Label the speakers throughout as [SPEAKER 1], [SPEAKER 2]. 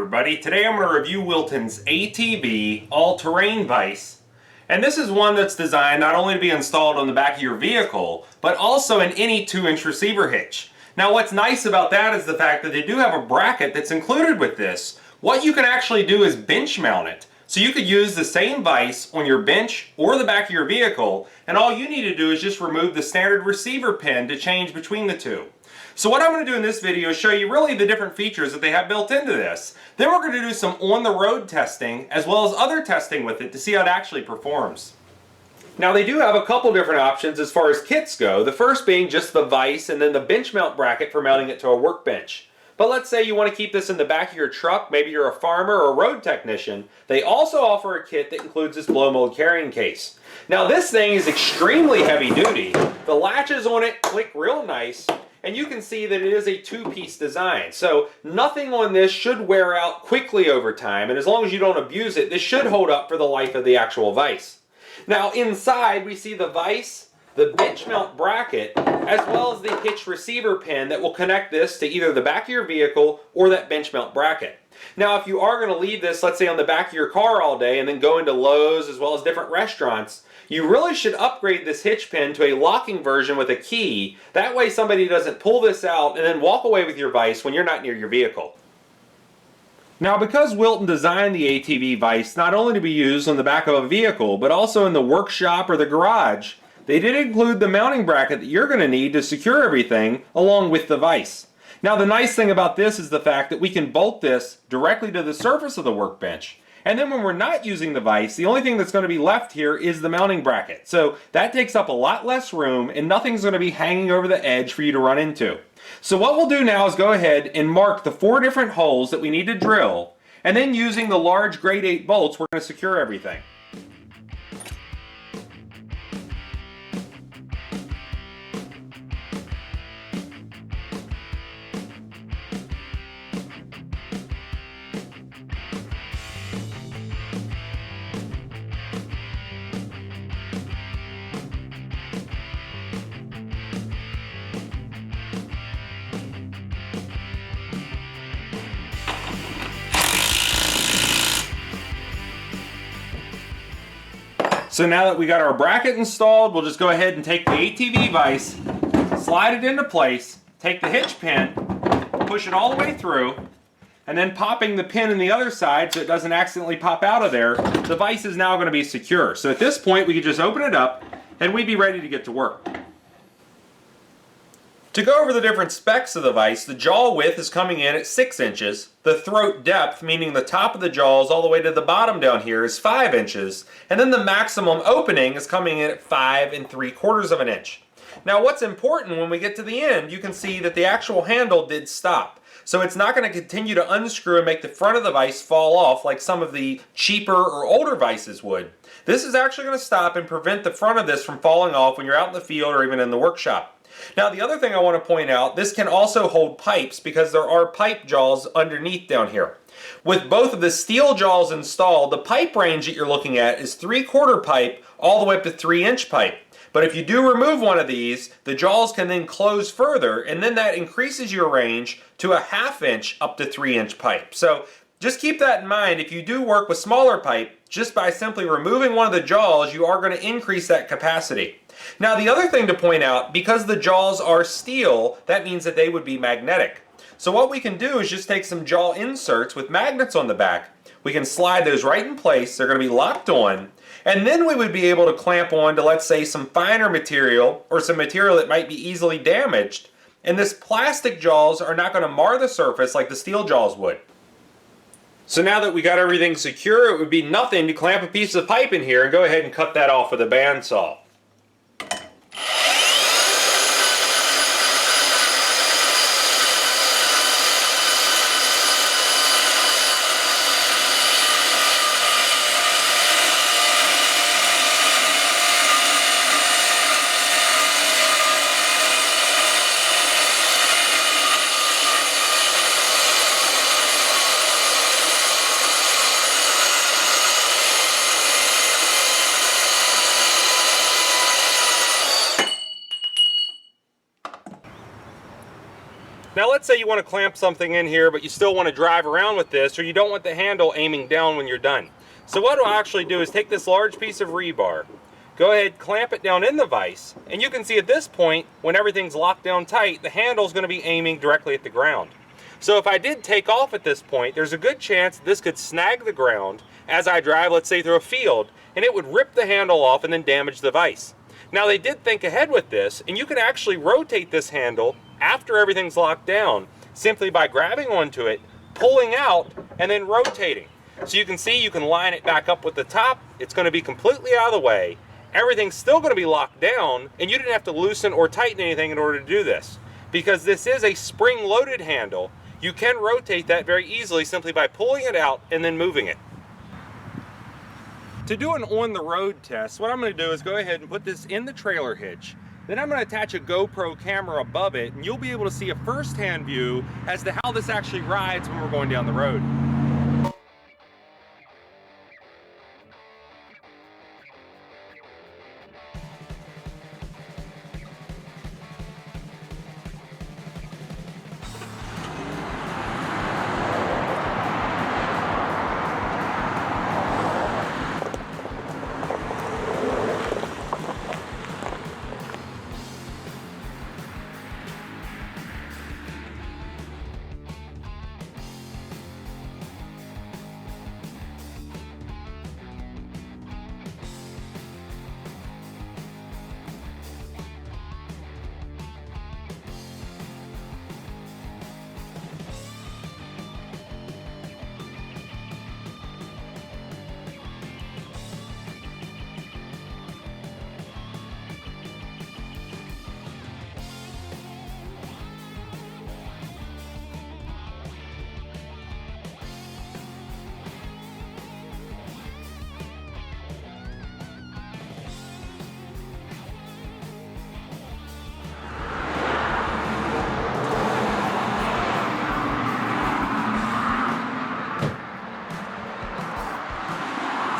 [SPEAKER 1] everybody. Today I'm going to review Wilton's ATV all-terrain vise. And this is one that's designed not only to be installed on the back of your vehicle, but also in any 2-inch receiver hitch. Now what's nice about that is the fact that they do have a bracket that's included with this. What you can actually do is bench mount it. So you could use the same vise on your bench or the back of your vehicle, and all you need to do is just remove the standard receiver pin to change between the two. So what I'm going to do in this video is show you really the different features that they have built into this. Then we're going to do some on-the-road testing as well as other testing with it to see how it actually performs. Now they do have a couple different options as far as kits go, the first being just the vise and then the bench mount bracket for mounting it to a workbench. But let's say you want to keep this in the back of your truck, maybe you're a farmer or a road technician, they also offer a kit that includes this blow mold carrying case. Now this thing is extremely heavy duty. The latches on it click real nice, and you can see that it is a two-piece design. So nothing on this should wear out quickly over time, and as long as you don't abuse it, this should hold up for the life of the actual vise. Now inside we see the vise, the bench mount bracket, as well as the hitch receiver pin that will connect this to either the back of your vehicle or that bench mount bracket. Now if you are going to leave this, let's say on the back of your car all day and then go into Lowe's as well as different restaurants, you really should upgrade this hitch pin to a locking version with a key. That way somebody doesn't pull this out and then walk away with your vise when you're not near your vehicle. Now because Wilton designed the ATV vise not only to be used on the back of a vehicle, but also in the workshop or the garage, they did include the mounting bracket that you're going to need to secure everything along with the vise. Now the nice thing about this is the fact that we can bolt this directly to the surface of the workbench. And then when we're not using the vise, the only thing that's going to be left here is the mounting bracket. So that takes up a lot less room and nothing's going to be hanging over the edge for you to run into. So what we'll do now is go ahead and mark the 4 different holes that we need to drill. And then using the large grade 8 bolts, we're going to secure everything. So now that we got our bracket installed, we'll just go ahead and take the ATV vise, slide it into place, take the hitch pin, push it all the way through, and then popping the pin in the other side so it doesn't accidentally pop out of there, the vise is now going to be secure. So at this point we can just open it up and we'd be ready to get to work. To go over the different specs of the vise, the jaw width is coming in at 6 inches. The throat depth, meaning the top of the jaws all the way to the bottom down here, is 5 inches. And then the maximum opening is coming in at 5 3/4 of an inch. Now what's important, when we get to the end, you can see that the actual handle did stop. So it's not going to continue to unscrew and make the front of the vise fall off like some of the cheaper or older vises would. This is actually going to stop and prevent the front of this from falling off when you're out in the field or even in the workshop. Now the other thing I want to point out, this can also hold pipes because there are pipe jaws underneath down here. With both of the steel jaws installed, the pipe range that you're looking at is 3/4 pipe all the way up to 3-inch pipe. But if you do remove one of these, the jaws can then close further, and then that increases your range to a 1/2 inch up to 3-inch pipe. So just keep that in mind. If you do work with smaller pipe, just by simply removing one of the jaws, you are going to increase that capacity. Now the other thing to point out, because the jaws are steel, that means that they would be magnetic. So what we can do is just take some jaw inserts with magnets on the back. We can slide those right in place, they're going to be locked on, and then we would be able to clamp on to, let's say, some finer material or some material that might be easily damaged. And this plastic jaws are not going to mar the surface like the steel jaws would. So now that we got everything secure, it would be nothing to clamp a piece of pipe in here and go ahead and cut that off with a bandsaw. Now let's say you want to clamp something in here, but you still want to drive around with this, or you don't want the handle aiming down when you're done. So what I'll actually do is take this large piece of rebar, go ahead, clamp it down in the vise, and you can see at this point, when everything's locked down tight, the handle is going to be aiming directly at the ground. So if I did take off at this point, there's a good chance this could snag the ground as I drive, let's say, through a field, and it would rip the handle off and then damage the vise. Now they did think ahead with this, and you can actually rotate this handle after everything's locked down simply by grabbing onto it, pulling out, and then rotating. So you can see you can line it back up with the top. It's going to be completely out of the way. Everything's still going to be locked down, and you didn't have to loosen or tighten anything in order to do this. Because this is a spring-loaded handle, you can rotate that very easily simply by pulling it out and then moving it. To do an on-the-road test, what I'm going to do is go ahead and put this in the trailer hitch. Then I'm going to attach a GoPro camera above it, and you'll be able to see a first-hand view as to how this actually rides when we're going down the road.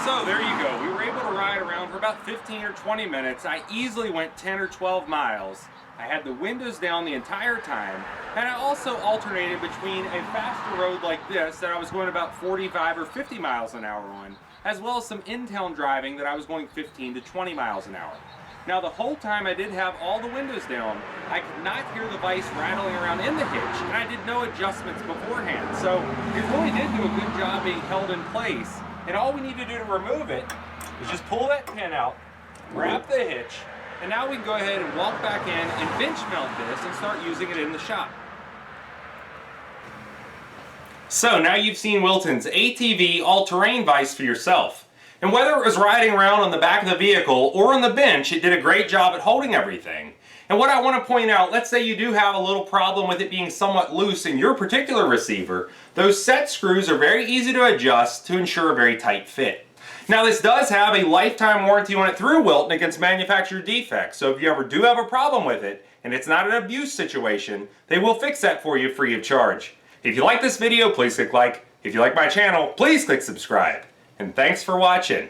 [SPEAKER 1] So there you go. We were able to ride around for about 15 or 20 minutes. I easily went 10 or 12 miles. I had the windows down the entire time, and I also alternated between a faster road like this that I was going about 45 or 50 miles an hour on, as well as some in-town driving that I was going 15 to 20 miles an hour. Now the whole time I did have all the windows down, I could not hear the vise rattling around in the hitch, and I did no adjustments beforehand. So it really did do a good job being held in place. And all we need to do to remove it is just pull that pin out, grab the hitch, and now we can go ahead and walk back in and bench mount this and start using it in the shop. So now you've seen Wilton's ATV all-terrain vise for yourself. And whether it was riding around on the back of the vehicle or on the bench, it did a great job at holding everything. And what I want to point out, let's say you do have a little problem with it being somewhat loose in your particular receiver, those set screws are very easy to adjust to ensure a very tight fit. Now this does have a lifetime warranty on it through Wilton against manufacturer defects, so if you ever do have a problem with it, and it's not an abuse situation, they will fix that for you free of charge. If you like this video, please click like. If you like my channel, please click subscribe. And thanks for watching.